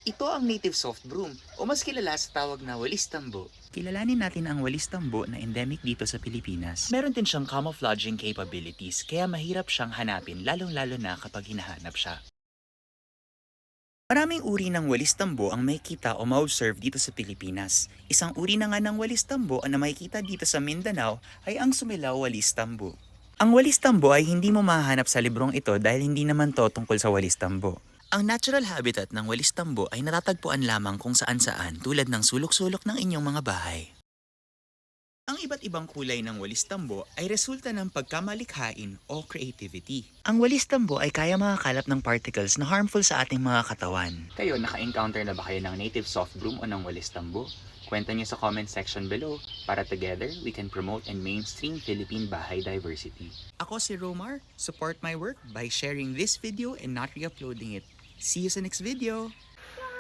Ito ang native soft broom o mas kilala sa tawag na walis tambo. Kilalanin natin ang walis tambo na endemic dito sa Pilipinas. Meron din siyang camouflaging capabilities kaya mahirap siyang hanapin lalong-lalo na kapag hinahanap siya. Maraming uri ng walis tambo ang makikita o ma-observe dito sa Pilipinas. Isang uri na nga ng walis tambo na makikita dito sa Mindanao ay ang sumilaw walis tambo. Ang walis tambo ay hindi mo mahanap sa librong ito dahil hindi naman to tungkol sa walis tambo. Ang natural habitat ng walis tambo ay natatagpuan lamang kung saan-saan tulad ng sulok-sulok ng inyong mga bahay. Ang iba't ibang kulay ng walis tambo ay resulta ng pagkamalikhain o creativity. Ang walis tambo ay kaya makakalap ng particles na harmful sa ating mga katawan. Kayo, naka-encounter na ba kayo ng native soft broom o ng walis tambo? Kwento niyo sa comment section below para together we can promote and mainstream Philippine bahay diversity. Ako si Romar. Support my work by sharing this video and not re-uploading it. See you sa next video!